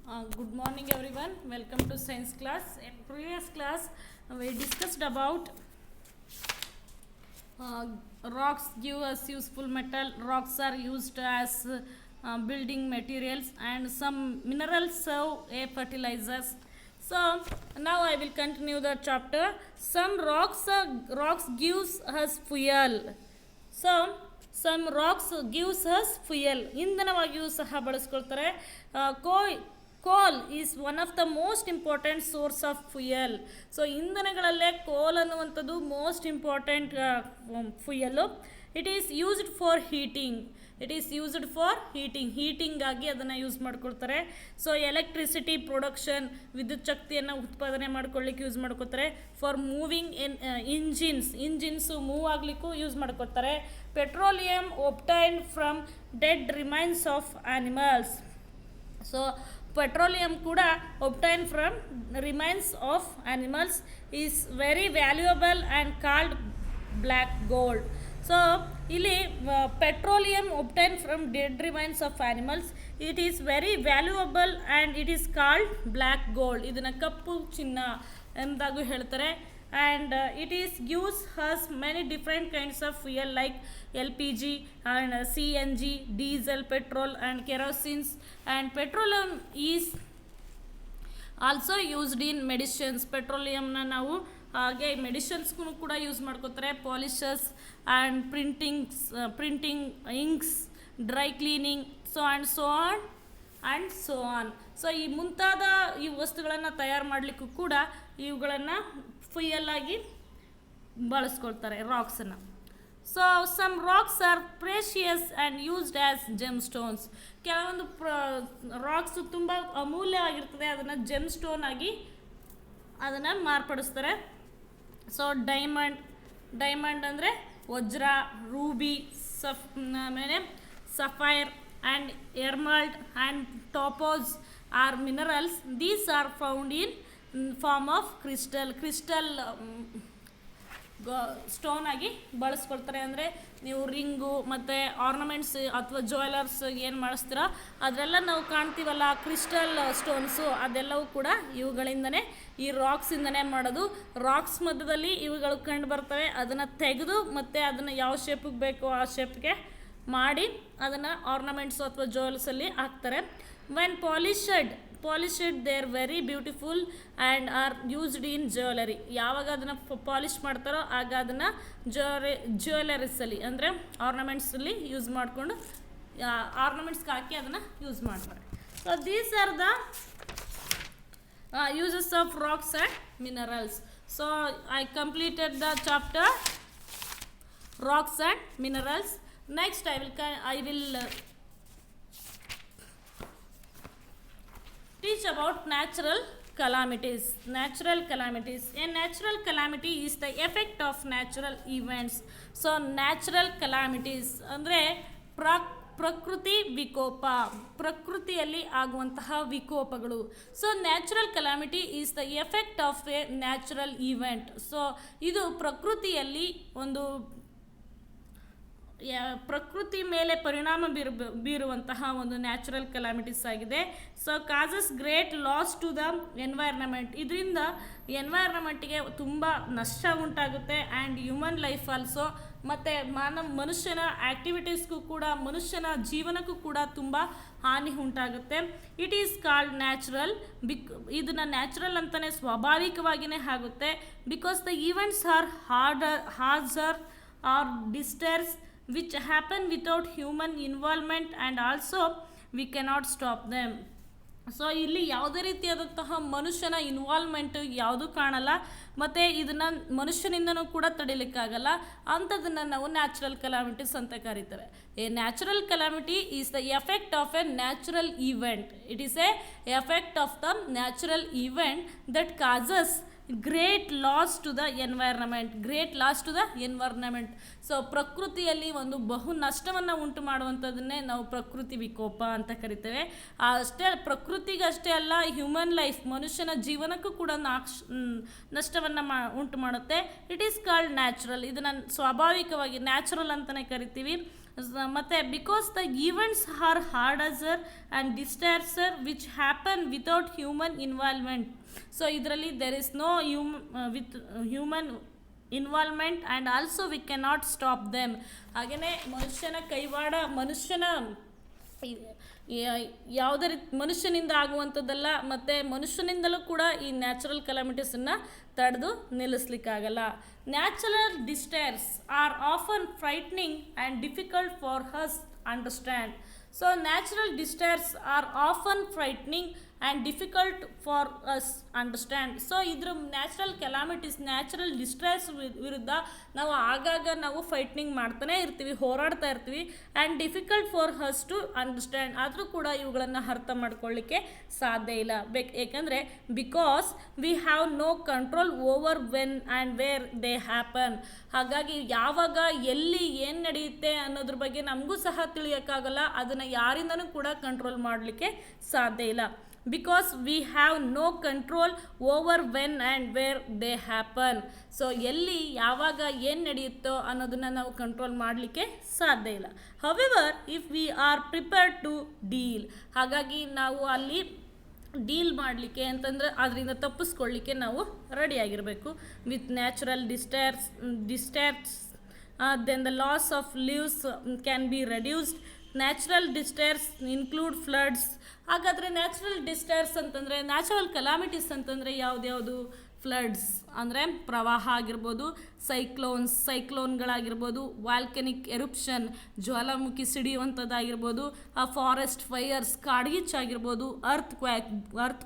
Good morning everyone. Welcome to science class. In previous class we discussed about rocks give us useful metal. Rocks are used as building materials and some minerals serve a fertilizers. So now I will continue the chapter. Some rocks gives us fuel. So some rocks gives us fuel, ಇಂಧನವಾಗಿಯೂ ಸಹ ಬಳಸ್ಕೊಳ್ತಾರೆ. Coal is one of the most important source of fuel. So ಇಂಧನಗಳಲ್ಲೇ coal ಅನ್ನುವಂಥದ್ದು most important fuel. It is used for ಹೀಟಿಂಗಾಗಿ ಅದನ್ನು use ಮಾಡ್ಕೊಳ್ತಾರೆ. So electricity production, ವಿದ್ಯುತ್ ಶಕ್ತಿಯನ್ನು ಉತ್ಪಾದನೆ ಮಾಡ್ಕೊಳ್ಳಿಕ್ಕೆ ಯೂಸ್ ಮಾಡ್ಕೊತಾರೆ. ಫಾರ್ ಮೂವಿಂಗ್ ಇಂಜಿನ್ಸು ಮೂವ್ ಆಗಲಿಕ್ಕೂ ಯೂಸ್ ಮಾಡ್ಕೊತಾರೆ. Petroleum obtained from dead remains of animals. So petroleum ಕೂಡ obtain from remains of animals is very valuable and called black gold. So ಇಲ್ಲಿ petroleum obtain from dead remains of animals, it is very valuable and it is called black gold. ಇದನ್ನು ಕಪ್ಪು ಚಿನ್ನ ಎಂದಾಗೂ ಹೇಳ್ತಾರೆ. And it is gives us many different kinds of fuel like LPG and CNG, diesel, petrol and kerosene. And petroleum is also used in medicines. Petroleum na ನಾವು ಹಾಗೆ ಮೆಡಿಸಿನ್ಸ್ಗೂ ಕೂಡ use ಮಾಡ್ಕೋತಾರೆ. Polishes and printing inks, dry cleaning, so on. So ಈ ಮುಂತಾದ ಈ ವಸ್ತುಗಳನ್ನು ತಯಾರು ಮಾಡಲಿಕ್ಕೂ ಕೂಡ ಇವುಗಳನ್ನು ಫ್ಯೂಯಲ್ ಆಗಿ ಬಳಸ್ಕೊಳ್ತಾರೆ ರಾಕ್ಸನ್ನು. So some rocks are precious and used as gem stones. ಕೆಲವೊಂದು ರಾಕ್ಸು ತುಂಬ ಅಮೂಲ್ಯವಾಗಿರ್ತದೆ, ಅದನ್ನು ಜೆಮ್ ಸ್ಟೋನ್ ಆಗಿ ಅದನ್ನು ಮಾರ್ಪಡಿಸ್ತಾರೆ. ಸೊ ಡೈಮಂಡ್ ಅಂದರೆ ವಜ್ರ, ರೂಬಿ, ಆಮೇಲೆ sapphire and emerald and topaz are minerals. These are found in form of crystal stone ಆಗಿ ಬಳಸ್ಕೊಳ್ತಾರೆ. ಅಂದರೆ ನೀವು ರಿಂಗು ಮತ್ತು ಆರ್ನಮೆಂಟ್ಸ್ ಅಥವಾ ಜ್ಯುವೆಲರ್ಸ್ ಏನು ಮಾಡಿಸ್ತೀರೋ ಅದರೆಲ್ಲ ನಾವು ಕಾಣ್ತೀವಲ್ಲ ಕ್ರಿಸ್ಟಲ್ ಸ್ಟೋನ್ಸು, ಅದೆಲ್ಲವೂ ಕೂಡ ಇವುಗಳಿಂದನೇ, ಈ ರಾಕ್ಸಿಂದನೇ ಮಾಡೋದು. ರಾಕ್ಸ್ ಮಧ್ಯದಲ್ಲಿ ಇವುಗಳು ಕಂಡು ಬರ್ತವೆ. ಅದನ್ನು ತೆಗೆದು ಮತ್ತು ಅದನ್ನು ಯಾವ ಶೇಪಿಗೆ ಬೇಕೋ ಆ ಶೇಪ್ಗೆ ಮಾಡಿ ಅದನ್ನು ಆರ್ನಮೆಂಟ್ಸು ಅಥವಾ ಜ್ಯುವೆಲ್ಸಲ್ಲಿ ಹಾಕ್ತಾರೆ. When polished they are very beautiful and are used in jewellery. ಯಾವಾಗ ಅದನ್ನು ಪಾಲಿಷ್ ಮಾಡ್ತಾರೋ ಆಗ ಅದನ್ನು ಜ್ಯುವೆಲರೀಸಲ್ಲಿ ಅಂದರೆ ಆರ್ನಮೆಂಟ್ಸಲ್ಲಿ ಯೂಸ್ ಮಾಡಿಕೊಂಡು ಆರ್ನಮೆಂಟ್ಸ್ಗೆ ಹಾಕಿ ಅದನ್ನು ಯೂಸ್ ಮಾಡ್ತಾರೆ. So these are the uses of racks and minerals. So I completed the chapter racks and minerals. Next I will teach about natural calamities. A natural calamity is the effect of natural events. So natural calamities ಅಂದರೆ ಪ್ರಕೃತಿ ವಿಕೋಪ, ಪ್ರಕೃತಿಯಲ್ಲಿ ಆಗುವಂತಹ ವಿಕೋಪಗಳು. So natural calamity is the effect of a natural event. So ಇದು ಪ್ರಕೃತಿಯಲ್ಲಿ ಒಂದು ಪ್ರಕೃತಿ ಮೇಲೆ ಪರಿಣಾಮ ಬೀರುವಂತಹ ಒಂದು ನ್ಯಾಚುರಲ್ ಕಲಾಮಿಟೀಸ್ ಆಗಿದೆ. So causes great loss to the environment. ಇದರಿಂದ ಎನ್ವೈರ್ನಮೆಂಟಿಗೆ ತುಂಬ ನಷ್ಟ ಉಂಟಾಗುತ್ತೆ. ಆ್ಯಂಡ್ ಹ್ಯೂಮನ್ ಲೈಫ್ ಆಲ್ಸೋ, ಮತ್ತು ಮನುಷ್ಯನ ಆ್ಯಕ್ಟಿವಿಟೀಸ್ಗೂ ಕೂಡ, ಮನುಷ್ಯನ ಜೀವನಕ್ಕೂ ಕೂಡ ತುಂಬ ಹಾನಿ ಉಂಟಾಗುತ್ತೆ. It is called natural. ಇದನ್ನು ನ್ಯಾಚುರಲ್ ಅಂತಲೇ ಸ್ವಾಭಾವಿಕವಾಗಿಯೇ ಆಗುತ್ತೆ. Because the events R ಹಾರ್ಜರ್ R disasters which happen without human involvement and also we cannot stop them. So ಇಲ್ಲಿ ಯಾವುದೇ ರೀತಿಯಾದಂತಹ ಮನುಷ್ಯನ ಇನ್ವಾಲ್ವ್ಮೆಂಟು ಯಾವುದೂ ಕಾಣಲ್ಲ, ಮತ್ತು ಇದನ್ನು ಮನುಷ್ಯನಿಂದನೂ ಕೂಡ ತಡಿಲಿಕ್ಕಾಗಲ್ಲ. ಅಂಥದ್ದನ್ನು ನಾವು ನ್ಯಾಚುರಲ್ ಕಲಾಮಿಟೀಸ್ ಅಂತ ಕರೀತಾರೆ. A natural calamity is the effect of a natural event. It is a effect of the natural event that causes great loss to the environment. So ಪ್ರಕೃತಿಯಲ್ಲಿ ಒಂದು ಬಹು ನಷ್ಟವನ್ನು ಉಂಟು ಮಾಡುವಂಥದ್ದನ್ನೇ ನಾವು ಪ್ರಕೃತಿ ವಿಕೋಪ ಅಂತ ಕರಿತೇವೆ. ಪ್ರಕೃತಿಗಷ್ಟೇ ಅಲ್ಲ, ಹ್ಯೂಮನ್ ಲೈಫ್, ಮನುಷ್ಯನ ಜೀವನಕ್ಕೂ ಕೂಡ ನಷ್ಟವನ್ನು ಉಂಟು ಮಾಡುತ್ತೆ. It is called natural. ಇದನ್ನು ಸ್ವಾಭಾವಿಕವಾಗಿ ನ್ಯಾಚುರಲ್ ಅಂತಲೇ ಕರಿತೀವಿ. ಮತ್ತು because the events R ಹಾರ್ಡಸರ್ and ಡಿಸ್ಟಾರ್ಸರ್ which happen without human involvement. So ಇದರಲ್ಲಿ there is no with human involvement and also we cannot stop them. ಹಾಗೆಯೇ ಮನುಷ್ಯನ ಕೈವಾಡ, ಮನುಷ್ಯನ ಯಾವುದೇ ರೀತಿ ಮನುಷ್ಯನಿಂದ ಆಗುವಂಥದ್ದಲ್ಲ, ಮತ್ತು ಮನುಷ್ಯನಿಂದಲೂ ಕೂಡ ಈ ನ್ಯಾಚುರಲ್ ಕೆಲಾಮಿಟೀಸನ್ನು ತಡೆದು ನಿಲ್ಲಿಸ್ಲಿಕ್ಕಾಗಲ್ಲ. Natural disasters are often frightening and difficult for us understand. So natural disasters are often frightening and difficult for us understand. So ಇದ್ರ ನ್ಯಾಚುರಲ್ ಕೆಲಾಮಿಟೀಸ್, ನ್ಯಾಚುರಲ್ ಡಿಸ್ಟ್ರೆಸ್ ವಿರುದ್ಧ ನಾವು ಆಗಾಗ ನಾವು ಫೈಟ್ನಿಂಗ್ ಮಾಡ್ತಾನೆ ಇರ್ತೀವಿ, ಹೋರಾಡ್ತಾ ಇರ್ತೀವಿ. And difficult for us to understand, ಆದರೂ ಕೂಡ ಇವುಗಳನ್ನು ಅರ್ಥ ಮಾಡ್ಕೊಳ್ಳಿಕ್ಕೆ ಸಾಧ್ಯ ಇಲ್ಲ. ಏಕೆಂದರೆ because we have no control over when and where they happen. ಹಾಗಾಗಿ ಯಾವಾಗ ಎಲ್ಲಿ ಏನು ನಡೆಯುತ್ತೆ ಅನ್ನೋದ್ರ ಬಗ್ಗೆ ನಮಗೂ ಸಹ ತಿಳಿಯೋಕ್ಕಾಗಲ್ಲ, ಅದನ್ನು ಯಾರಿಂದನೂ ಕೂಡ ಕಂಟ್ರೋಲ್ ಮಾಡಲಿಕ್ಕೆ ಸಾಧ್ಯ ಇಲ್ಲ. Because we have no control over when and where they happen. So ಎಲ್ಲಿ ಯಾವಾಗ ಏನು ನಡೆಯುತ್ತೋ ಅನ್ನೋದನ್ನು ನಾವು ಕಂಟ್ರೋಲ್ ಮಾಡಲಿಕ್ಕೆ ಸಾಧ್ಯ ಇಲ್ಲ. However if we are prepared to deal, ಹಾಗಾಗಿ ನಾವು ಅಲ್ಲಿ ಡೀಲ್ ಮಾಡಲಿಕ್ಕೆ ಅಂತಂದರೆ ಅದರಿಂದ ತಪ್ಪಿಸ್ಕೊಳ್ಳಿಕ್ಕೆ ನಾವು ರೆಡಿಯಾಗಿರಬೇಕು. With natural disasters then the loss of lives can be reduced. Natural disasters include floods. ಹಾಗಾದರೆ ನ್ಯಾಚುರಲ್ ಡಿಸ್ಟರ್ಸ್ ಅಂತಂದರೆ, ನ್ಯಾಚುರಲ್ ಕೆಲಾಮಿಟೀಸ್ ಅಂತಂದರೆ ಯಾವುದ್ಯಾವುದು? ಫ್ಲಡ್ಸ್ ಅಂದರೆ ಪ್ರವಾಹ ಆಗಿರ್ಬೋದು, ಸೈಕ್ಲೋನ್ಗಳಾಗಿರ್ಬೋದು, ವಾಲ್ಕೆನಿಕ್ ಎರುಪ್ಷನ್ ಜ್ವಾಲಾಮುಖಿ ಸಿಡಿಯುವಂಥದ್ದಾಗಿರ್ಬೋದು, ಫಾರೆಸ್ಟ್ ಫೈರ್ಸ್ ಕಾಡ್ಗಿಚ್ಚಾಗಿರ್ಬೋದು, ಅರ್ತ್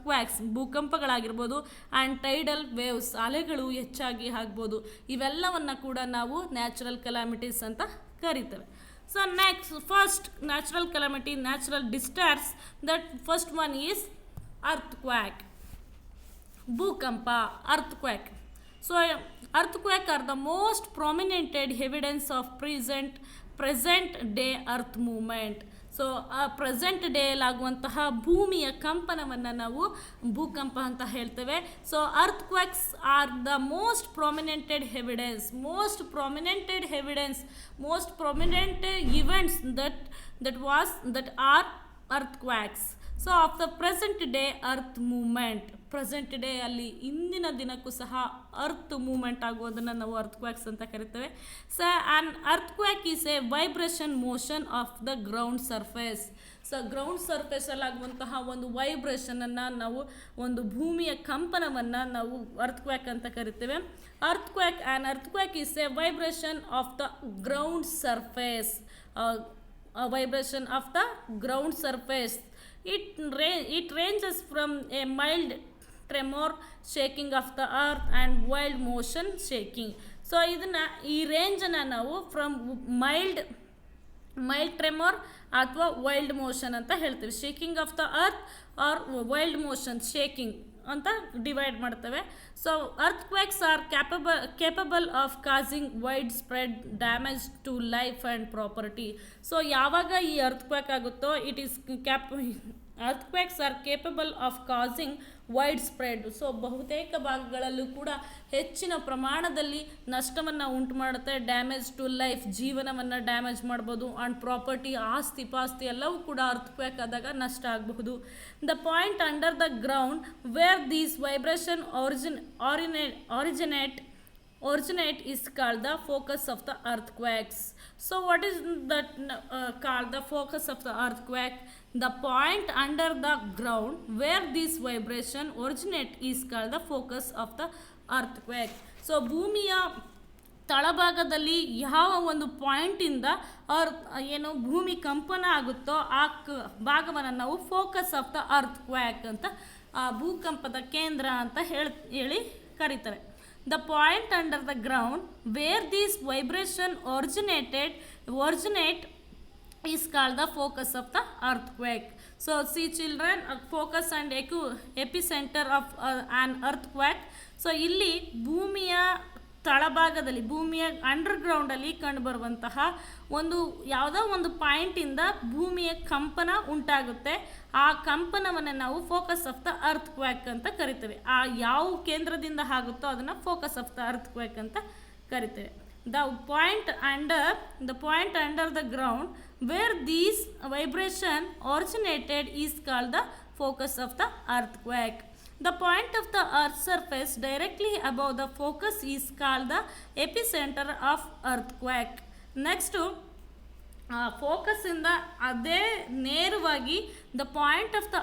ಕ್ವ್ಯಾಕ್ಸ್ ಭೂಕಂಪಗಳಾಗಿರ್ಬೋದು, ಆ್ಯಂಡ್ ಟೈಡಲ್ ವೇವ್ಸ್ ಅಲೆಗಳು ಹೆಚ್ಚಾಗಿ ಆಗ್ಬೋದು. ಇವೆಲ್ಲವನ್ನು ಕೂಡ ನಾವು ನ್ಯಾಚುರಲ್ ಕೆಲಾಮಿಟೀಸ್ ಅಂತ ಕರಿತೇವೆ. So next, first natural calamity, natural disaster. That first one is earthquake. Bhukampa, earthquake. So earthquake are the most prominent evidence of present day earth movement. So present ಡೇಯಲ್ಲಿ ಆಗುವಂತಹ ಭೂಮಿಯ ಕಂಪನವನ್ನು ನಾವು ಭೂಕಂಪ ಅಂತ ಹೇಳ್ತೇವೆ. So earthquakes are the most prominent events that are earthquakes. So of the present day earth movement, present day ಅಲ್ಲಿ ಇಂದಿನ ದಿನಕ್ಕೂ ಸಹ ಅರ್ತ್ ಮೂವ್ಮೆಂಟ್ ಆಗುವುದನ್ನು ನಾವು ಅರ್ತ್ಕ್ವೇಕ್ಸ್ ಅಂತ ಕರಿತೇವೆ. So an earthquake is a vibration motion of the ground surface. So ground ಸರ್ಫೇಸಲ್ಲಿ ಆಗುವಂತಹ ಒಂದು ವೈಬ್ರೇಷನನ್ನು ನಾವು, ಒಂದು ಭೂಮಿಯ ಕಂಪನವನ್ನು ನಾವು ಅರ್ತ್ಕ್ವೇಕ್ ಅಂತ ಕರಿತೇವೆ. Earthquake is a vibration of the ground surface. Vibration of the ground surface. It ranges from a mild tremor shaking of the earth and wild motion shaking. So ಈ ರೇಂಜನ್ನು ನಾವು ಫ್ರಮ್ ಮೈಲ್ಡ್ ಟ್ರೆಮೋರ್ ಅಥವಾ wild motion ಅಂತ ಹೇಳ್ತೀವಿ. Shaking of the earth or wild motion shaking ಅಂತ divide ಮಾಡ್ತೇವೆ. So earthquakes are capable of causing wide spread damage to life and property. So ಯಾವಾಗ ಈ earthquake ಆಗುತ್ತೋ earthquakes are capable of causing wide spread. So ಬಹುತೇಕ ಭಾಗಗಳಲ್ಲೂ ಕೂಡ ಹೆಚ್ಚಿನ ಪ್ರಮಾಣದಲ್ಲಿ ನಷ್ಟವನ್ನು ಉಂಟು ಮಾಡುತ್ತೆ. ಡ್ಯಾಮೇಜ್ ಟು ಲೈಫ್, ಜೀವನವನ್ನು ಡ್ಯಾಮೇಜ್ ಮಾಡ್ಬೋದು. ಆ್ಯಂಡ್ ಪ್ರಾಪರ್ಟಿ, ಆಸ್ತಿ ಪಾಸ್ತಿ ಎಲ್ಲವೂ ಕೂಡ ಅರ್ತ್ಕ್ವೇಕ್ ಆದಾಗ ನಷ್ಟ ಆಗಬಹುದು. The point under the ground where these vibration originate is called the focus of the earthquakes. So what is that called the focus of the earthquake? The point under the ground where this vibration originate is called the focus of the earthquake. So ಭೂಮಿಯ ತಳಭಾಗದಲ್ಲಿ ಯಾವ ಒಂದು ಪಾಯಿಂಟಿಂದ ಭೂಮಿ ಕಂಪನ ಆಗುತ್ತೋ ಆ ಭಾಗವನ್ನು ನಾವು focus of the ಅರ್ತ್ಕ್ವೇಕ್ ಅಂತ, ಭೂಕಂಪದ ಕೇಂದ್ರ ಅಂತ ಹೇಳಿ ಕರೀತಾರೆ. The point under the ground where this vibration originate is called the focus of the earthquake. So see children, focus and epicenter of an earthquake. So ಇಲ್ಲಿ ಭೂಮಿಯ ತಳಭಾಗದಲ್ಲಿ, ಭೂಮಿಯ ಅಂಡರ್ಗ್ರೌಂಡಲ್ಲಿ ಕಂಡುಬರುವಂತಹ ಯಾವುದೋ ಒಂದು ಪಾಯಿಂಟಿಂದ ಭೂಮಿಯ ಕಂಪನ ಉಂಟಾಗುತ್ತೆ. ಆ ಕಂಪನವನ್ನು ನಾವು ಫೋಕಸ್ ಆಫ್ ದ ಅರ್ತ್ಕ್ವೇಕ್ ಅಂತ ಕರಿತೇವೆ. ಆ ಯಾವ ಕೇಂದ್ರದಿಂದ ಆಗುತ್ತೋ ಅದನ್ನು ಫೋಕಸ್ ಆಫ್ ದ ಅರ್ತ್ಕ್ವೇಕ್ ಅಂತ ಕರಿತೇವೆ. The point under the ground where these vibration originated is called the focus of the earthquake. The point of the earth's surface directly above the focus is called the epicenter of earthquake. Next, ಫೋಕಸ್ಸಿಂದ ಅದೇ ನೇರವಾಗಿ the point of the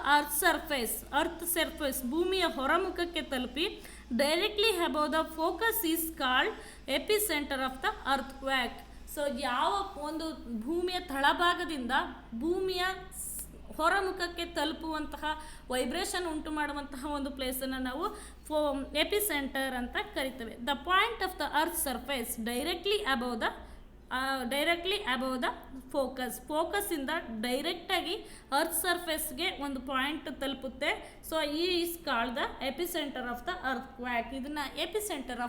earth surface ಭೂಮಿಯ ಹೊರಮುಖಕ್ಕೆ ತಲುಪಿ directly above the focus is called epicentre of the earthquake. So ಯಾವ ಒಂದು ಭೂಮಿಯ ತಳಭಾಗದಿಂದ ಭೂಮಿಯ ಹೊರಮುಖಕ್ಕೆ ತಲುಪುವಂತಹ ವೈಬ್ರೇಷನ್ ಉಂಟು ಮಾಡುವಂತಹ ಒಂದು ಪ್ಲೇಸನ್ನು ನಾವು ಎಪಿಸೆಂಟರ್ ಅಂತ ಕರಿತೇವೆ. The point of the earth surface directly above the ಫೋಕಸ್ಸಿಂದ ಡೈರೆಕ್ಟಾಗಿ ಅರ್ತ್ ಸರ್ಫೇಸ್ಗೆ ಒಂದು ಪಾಯಿಂಟ್ ತಲುಪುತ್ತೆ. So is called the epicentre of the earthquake. ಇದನ್ನು ಎಪಿಸೆಂಟರ್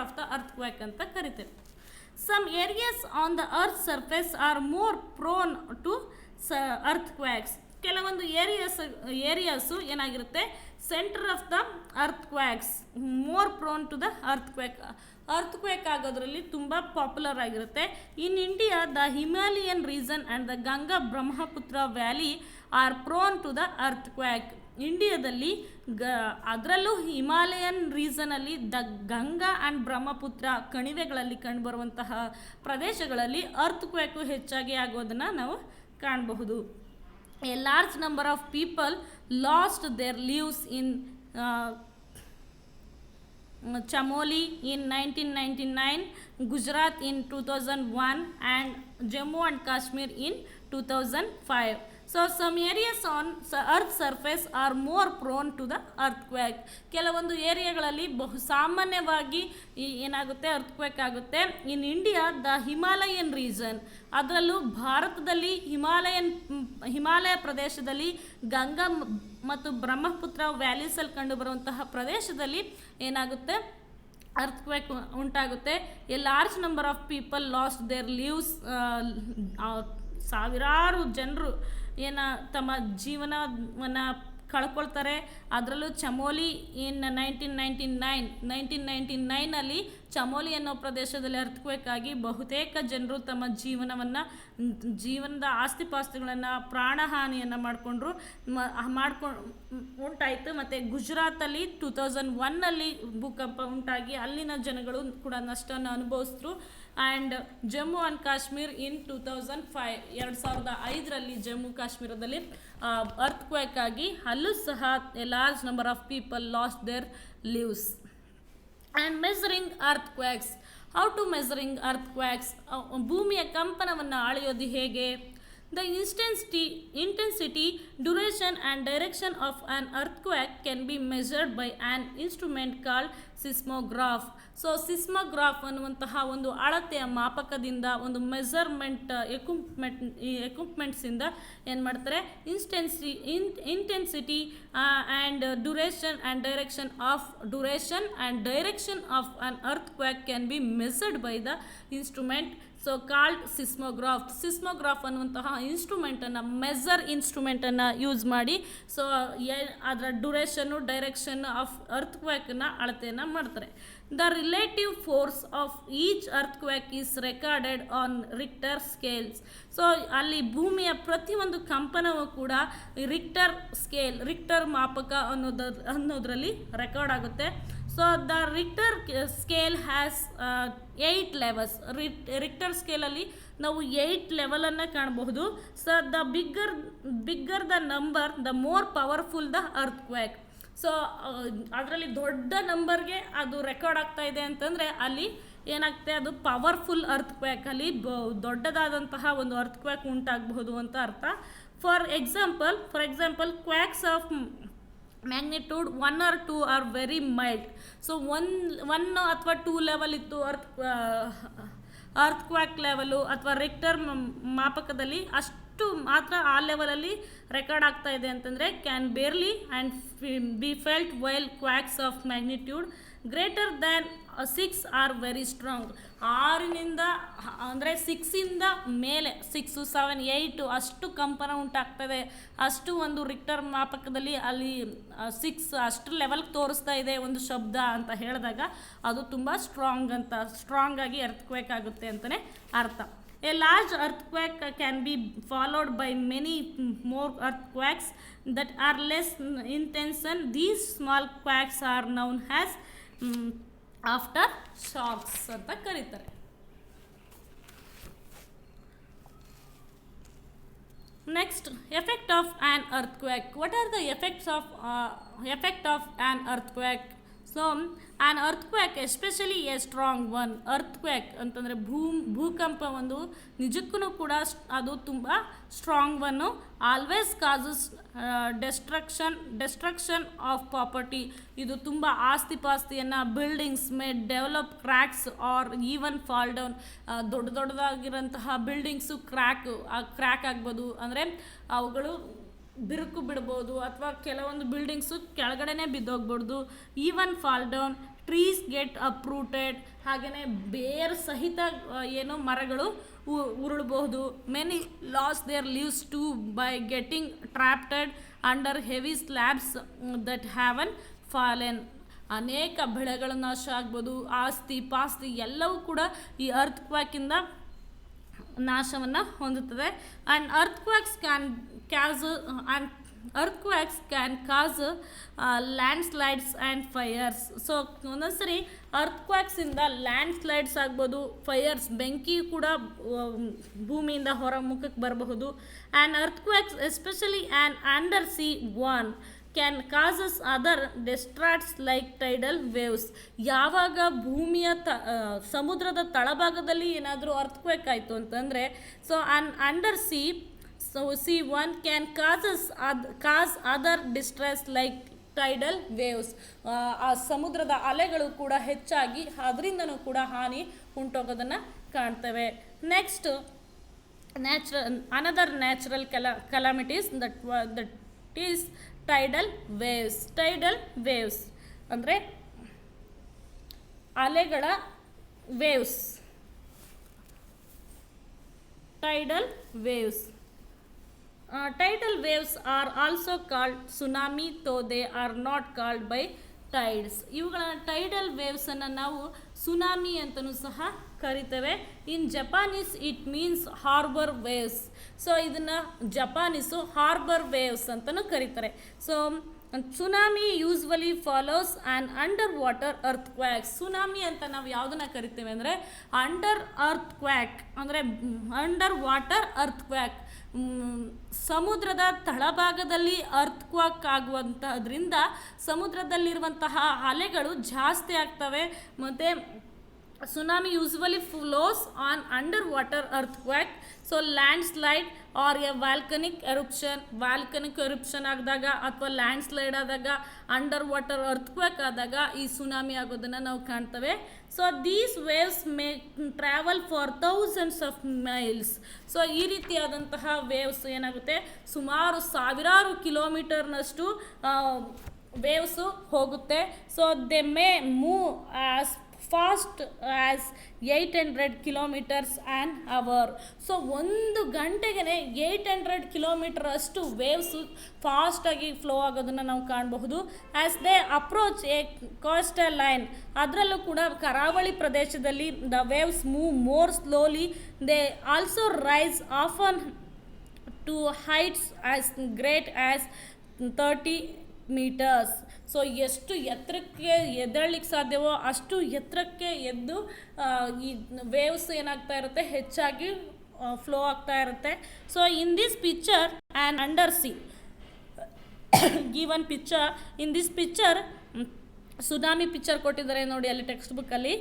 ಆಫ್ ದ ಅರ್ತ್ಕ್ವೇಕ್ ಅಂತ ಕರಿತೇವೆ. Some areas on the earth's surface are more prone to earthquakes. ಕೆಲವೊಂದು areas ಏನಾಗಿರುತ್ತೆ, centre of the earthquakes, more prone to the earthquake ಆಗೋದ್ರಲ್ಲಿ ತುಂಬ popular ಆಗಿರುತ್ತೆ. In India the Himalayan region and the Ganga Brahmaputra valley are prone to the earthquake. ಇಂಡಿಯಾದಲ್ಲಿ ಅದರಲ್ಲೂ Himalayan ರೀಸನಲ್ಲಿ the Ganga and Brahmaputra ಕಣಿವೆಗಳಲ್ಲಿ ಕಂಡುಬರುವಂತಹ ಪ್ರದೇಶಗಳಲ್ಲಿ ಅರ್ತ್ಕ್ವೇಕು ಹೆಚ್ಚಾಗಿ ಆಗೋದನ್ನು ನಾವು ಕಾಣಬಹುದು. A large number of people lost their lives in Chamoli in 1999, Gujarat in 2001 and Jammu and Kashmir in 2005. So some areas on earth surface are more prone to the earthquake. ಕೆಲವೊಂದು ಏರಿಯಾಗಳಲ್ಲಿ ಸಾಮಾನ್ಯವಾಗಿ ಏನಾಗುತ್ತೆ, ಅರ್ತ್ಕ್ವೇಕ್ ಆಗುತ್ತೆ. ಇನ್ ಇಂಡಿಯಾ ದ ಹಿಮಾಲಯನ್ ರೀಜನ್, ಅದರಲ್ಲೂ ಭಾರತದಲ್ಲಿ ಹಿಮಾಲಯ ಪ್ರದೇಶದಲ್ಲಿ ಗಂಗಾ ಮತ್ತು ಬ್ರಹ್ಮಪುತ್ರ ವ್ಯಾಲೀಸಲ್ಲಿ ಕಂಡುಬರುವಂತಹ ಪ್ರದೇಶದಲ್ಲಿ ಏನಾಗುತ್ತೆ, ಅರ್ತ್ಕ್ವೇಕ್ ಉಂಟಾಗುತ್ತೆ. A large number of people lost there leaves, ಸಾವಿರಾರು ಜನರು ತಮ್ಮ ಜೀವನವನ್ನು ಕಳ್ಕೊಳ್ತಾರೆ. ಅದರಲ್ಲೂ ಚಮೋಲಿ ಇನ್ 1999 ಚಮೋಲಿ ಅನ್ನೋ ಪ್ರದೇಶದಲ್ಲಿ ಅರ್ತ್ಕ್ವೇಕ್ ಆಗಿ ಬಹುತೇಕ ಜನರು ತಮ್ಮ ಜೀವನದ ಆಸ್ತಿಪಾಸ್ತಿಗಳನ್ನು ಪ್ರಾಣಹಾನಿಯನ್ನು ಮಾಡಿಕೊಂಡ್ರು ಉಂಟಾಯಿತು. ಮತ್ತು ಗುಜರಾತಲ್ಲಿ 2001 ಭೂಕಂಪ ಉಂಟಾಗಿ ಅಲ್ಲಿನ ಜನಗಳು ಕೂಡ ನಷ್ಟವನ್ನು ಅನುಭವಿಸಿದ್ರು. And Jammu and Kashmir in 2005, 2005 Jammu ಕಾಶ್ಮೀರದಲ್ಲಿ ಅರ್ತ್ಕ್ವೇಕ್ ಆಗಿ ಅಲ್ಲೂ ಸಹ a large number of people lost their lives. And measuring earthquakes. How to measuring earthquakes? ಭೂಮಿಯ ಕಂಪನವನ್ನು ಅಳೆಯೋದು ಹೇಗೆ? The intensity, duration and direction of an earthquake can be measured by an instrument called seismograph. So seismograph ಅನ್ನುವಂತಹ ಒಂದು ಅಳತೆಯ ಮಾಪಕದಿಂದ, ಒಂದು measurement ಎಕ್ವಿಪ್ಮೆಂಟ್ಸಿಂದ ಏನು ಮಾಡ್ತಾರೆ, intensity and duration and direction of an earthquake can be measured by the instrument so called seismograph ಅನ್ನುವಂತಹ ಇನ್ಸ್ಟ್ರೂಮೆಂಟನ್ನು ಯೂಸ್ ಮಾಡಿ ಸೊ ಅದರ ಡ್ಯೂರೇಷನ್ನು ಡೈರೆಕ್ಷನ್ ಆಫ್ ಅರ್ತ್ಕ್ವೇಕ್ನ ಅಳತೆಯನ್ನು ಮಾಡ್ತಾರೆ. The relative force of each earthquake is recorded on Richter scales. So ಅಲ್ಲಿ ಪ್ರತಿಯೊಂದು ಕಂಪನವೂ ಕೂಡ ರಿಕ್ಟರ್ ಮಾಪಕ ಅನ್ನೋದರಲ್ಲಿ ರೆಕಾರ್ಡ್ ಆಗುತ್ತೆ. So the Richter scale has 8 levels. Richter ಸ್ಕೇಲಲ್ಲಿ ನಾವು 8 ಲೆವೆಲನ್ನು ಕಾಣಬಹುದು. So the bigger the number the more powerful the earthquake. So ಅದರಲ್ಲಿ ದೊಡ್ಡ ನಂಬರ್ಗೆ ಅದು ರೆಕಾರ್ಡ್ ಆಗ್ತಾ ಇದೆ ಅಂತಂದರೆ ಅಲ್ಲಿ ಏನಾಗುತ್ತೆ, ಅದು ಪವರ್ಫುಲ್ ಅರ್ತ್ಕ್ವೇಕ್, ಅಲ್ಲಿ ದೊಡ್ಡದಾದಂತಹ ಒಂದು ಅರ್ತ್ಕ್ವೇಕ್ ಉಂಟಾಗಬಹುದು ಅಂತ ಅರ್ಥ. For example quakes of magnitude 1 or 2 are very mild. So 1 ಅಥವಾ 2 ಲೆವೆಲ್ ಇತ್ತು ಅರ್ತ್ಕ್ವೇಕ್ ಲೆವೆಲು ಅಥವಾ ರಿಕ್ಟರ್ ಮಾಪಕದಲ್ಲಿ ಅಷ್ಟು ಮಾತ್ರ ಆ ಲೆವೆಲಲ್ಲಿ ರೆಕಾರ್ಡ್ ಆಗ್ತಾ ಇದೆ ಅಂತಂದರೆ can barely and be felt while quakes of magnitude greater than 6 are very strong. 6ನಿಂದ ಅಂದರೆ 6ಇಂದ ಮೇಲೆ 6, 7, 8 ಅಷ್ಟು ಕಂಪನ ಉಂಟಾಗ್ತದೆ. ಅಷ್ಟು ಒಂದು ರಿಕ್ಟರ್ ಮಾಪಕದಲ್ಲಿ ಅಲ್ಲಿ 6 ಅಷ್ಟು ಲೆವೆಲ್ಗೆ ತೋರಿಸ್ತಾ ಇದೆ ಒಂದು ಶಬ್ದ ಅಂತ ಹೇಳಿದಾಗ ಅದು ತುಂಬ ಸ್ಟ್ರಾಂಗ್ ಆಗಿ ಅರ್ಥಕ್ವೇಕ್ ಆಗುತ್ತೆ ಅಂತಲೇ ಅರ್ಥ. A large earthquake can be followed by many more earthquakes that are less intense. These small quakes are known as after shocks ಅಂತ ಕರೀತಾರೆ. Next, effect of an earthquake. What are the effect of an earthquake? So an earthquake, especially a strong one, earthquake ಅಂತಂದರೆ ಭೂಕಂಪ ಒಂದು ನಿಜಕ್ಕೂ ಕೂಡ ಅದು ತುಂಬ strong one. Always causes destruction of property. ಇದು ತುಂಬ ಆಸ್ತಿ ಪಾಸ್ತಿಯನ್ನು, buildings may develop cracks or even fall down. ದೊಡ್ಡದಾಗಿರೋಂತಹ ಬಿಲ್ಡಿಂಗ್ಸು ಕ್ರ್ಯಾಕ್ ಆಗ್ಬೋದು, ಅಂದರೆ ಅವುಗಳು ಬಿರುಕು ಬಿಡ್ಬೋದು, ಅಥವಾ ಕೆಲವೊಂದು ಬಿಲ್ಡಿಂಗ್ಸು ಕೆಳಗಡೆನೇ ಬಿದ್ದೋಗ್ಬಿಡ್ದು. Even fall down, trees get uprooted, ಹಾಗೆಯೇ ಬೇರ್ ಸಹಿತ ಏನು ಮರಗಳು ಉರುಳಬಹುದು. Many lose their lives to by getting trapped under heavy slabs that have fallen. ಅನೇಕ ಬೆಳೆಗಳ ನಾಶ ಆಗ್ಬೋದು, ಆಸ್ತಿ ಪಾಸ್ತಿ ಎಲ್ಲವೂ ಕೂಡ ಈ ಅರ್ಥಕ್ವೇಕಿಂದ ನಾಶವನ್ನು ಹೊಂದುತ್ತದೆ. And earthquakes can cause landslides and fires. So ಒಂದೊಂದ್ಸರಿ ಅರ್ಥಕ್ವೇಕ್ಸಿಂದ ಲ್ಯಾಂಡ್ಸ್ಲೈಡ್ಸ್ ಆಗ್ಬೋದು, ಫೈರ್ಸ್ ಬೆಂಕಿ ಕೂಡ ಭೂಮಿಯಿಂದ ಹೊರಮುಖಕ್ಕೆ ಬರಬಹುದು. And earthquakes especially and under sea one can causes other distracts like tidal waves. ಯಾವಾಗ ಭೂಮಿಯ ಸಮುದ್ರದ ತಳಭಾಗದಲ್ಲಿ ಏನಾದರೂ ಅರ್ಥಕ್ವೇಕ್ ಆಯಿತು ಅಂತಂದರೆ, so under C1 can cause other distress like tidal waves. ಆ ಸಮುದ್ರದ ಅಲೆಗಳು ಕೂಡ ಹೆಚ್ಚಾಗಿ ಅದರಿಂದನೂ ಕೂಡ ಹಾನಿ ಉಂಟೋಗೋದನ್ನು ಕಾಣ್ತೇವೆ. Next, another natural calamities that is tidal waves ಅಂದರೆ ಅಲೆಗಳ waves. Tidal waves are also called tsunami, though they are not called by tides. ಇವುಗಳನ್ನ ಟೈಡಲ್ ವೇವ್ಸನ್ನು ನಾವು ಸುನಾಮಿ ಅಂತಲೂ ಸಹ ಕರಿತೇವೆ. In Japanese it means harbour waves. So ಇದನ್ನು Japanese harbour waves ಅಂತಲೂ ಕರೀತಾರೆ. So tsunami usually follows an under water earthquake. ಸುನಾಮಿ ಅಂತ ನಾವು ಯಾವುದನ್ನು ಕರಿತೇವೆ ಅಂದರೆ ಅಂಡರ್ ಅರ್ಥಕ್ವ್ಯಾಕ್, ಅಂದರೆ ಅಂಡರ್ ವಾಟರ್ ಅರ್ಥಕ್ವ್ಯಾಕ್. ಸಮುದ್ರದ ತಳಭಾಗದಲ್ಲಿ ಅರ್ಥಕ್ವೇಕ್ ಆಗುವಂಥದ್ರಿಂದ ಸಮುದ್ರದಲ್ಲಿರುವಂತಹ ಅಲೆಗಳು ಜಾಸ್ತಿ ಆಗ್ತವೆ. ಮತ್ತು tsunami usually flows on under water earthquake. So landslide or a volcanic eruption ಆದಾಗ ಅಥವಾ ಲ್ಯಾಂಡ್ಸ್ಲೈಡ್ ಆದಾಗ, ಅಂಡರ್ ವಾಟರ್ ಅರ್ಥಕ್ವೇಕ್ ಆದಾಗ ಈ ಸುನಾಮಿ ಆಗೋದನ್ನು ನಾವು ಕಾಣ್ತೇವೆ. So these waves may travel for thousands of miles. So ಈ ರೀತಿಯಾದಂತಹ ವೇವ್ಸ್ ಏನಾಗುತ್ತೆ, ಸುಮಾರು ಸಾವಿರಾರು ಕಿಲೋಮೀಟರ್ನಷ್ಟು ವೇವ್ಸು ಹೋಗುತ್ತೆ. So they may move as fast as 800 kilometres an hour. So ಒಂದು ಗಂಟೆಗೆ 800 ಕಿಲೋಮೀಟರ್ ಅಷ್ಟು ವೇವ್ಸು ಫಾಸ್ಟಾಗಿ ಫ್ಲೋ ಆಗೋದನ್ನು ನಾವು ಕಾಣಬಹುದು. As they approach a coastal line, ಅದರಲ್ಲೂ ಕೂಡ ಕರಾವಳಿ ಪ್ರದೇಶದಲ್ಲಿ the waves move more slowly. They also rise often to heights as great as 30 meters. So ಎಷ್ಟು ಎತ್ತರಕ್ಕೆ ಎದ್ದೇಳಲಿಕ್ಕೆ ಸಾಧ್ಯವೋ ಅಷ್ಟು ಎತ್ತರಕ್ಕೆ ಎದ್ದು ಈ ವೇವ್ಸ್ ಏನಾಗ್ತಾ ಇರುತ್ತೆ, ಹೆಚ್ಚಾಗಿ ಫ್ಲೋ ಆಗ್ತಾ ಇರುತ್ತೆ. So in this picture an under sea given picture, in this picture tsunami picture ಕೊಟ್ಟಿದ್ದಾರೆ ನೋಡಿ ಅಲ್ಲಿ ಟೆಕ್ಸ್ಟ್ ಬುಕ್ಕಲ್ಲಿ.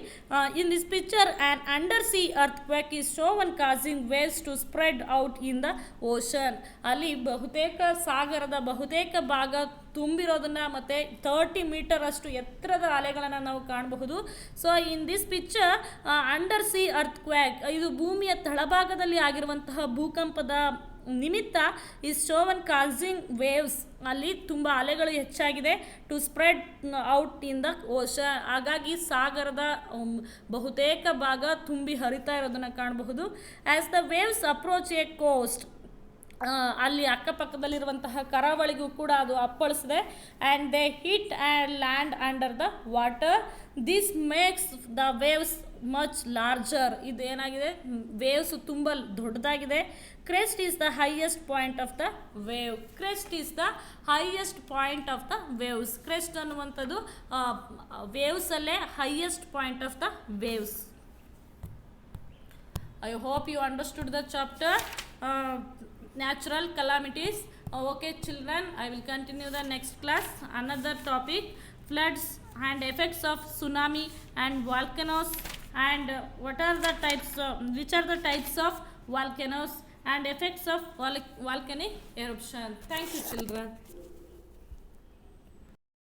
In this picture an under sea earthquake is shown causing waves to spread out in the ocean. ಅಲ್ಲಿ ಸಾಗರದ ಬಹುತೇಕ ಭಾಗ ತುಂಬಿರೋದನ್ನು ಮತ್ತು 30 metre ಅಷ್ಟು ಎತ್ತರದ ಅಲೆಗಳನ್ನು ನಾವು ಕಾಣಬಹುದು. So in this picture under sea earthquake, ಇದು ಭೂಮಿಯ ತಳಭಾಗದಲ್ಲಿ ಆಗಿರುವಂತಹ ಭೂಕಂಪದ ನಿಮಿತ್ತ ಇಸ್ ಶೋವನ್ ಕಾಸಿಂಗ್ ವೇವ್ಸ್, ಅಲ್ಲಿ ತುಂಬ ಅಲೆಗಳು ಹೆಚ್ಚಾಗಿದೆ to spread out in the ocean, ಹಾಗಾಗಿ ಸಾಗರದ ಬಹುತೇಕ ಭಾಗ ತುಂಬಿ ಹರಿತಾ ಇರೋದನ್ನು ಕಾಣಬಹುದು. As the waves approach a coast, ಅಲ್ಲಿ ಅಕ್ಕಪಕ್ಕದಲ್ಲಿರುವಂತಹ ಕರಾವಳಿಗೂ ಕೂಡ ಅದು ಅಪ್ಪಳಿಸಿದೆ. And they hit and land under the water, this makes the waves much larger, ಇದು ಏನಾಗಿದೆ ವೇವ್ಸ್ ತುಂಬ ದೊಡ್ಡದಾಗಿದೆ. Crest is the highest point of the wave, crest is the highest point of the waves, crest ಅನ್ನುವಂಥದ್ದು ವೇವ್ಸಲ್ಲೇ highest point of the waves. I hope you understood the chapter natural calamities. Okay children, I will continue the next class. Another topic, floods and effects of tsunami and volcanoes, and what are the types of, which are the types of volcanoes and effects of volcanic eruption. Thank you children.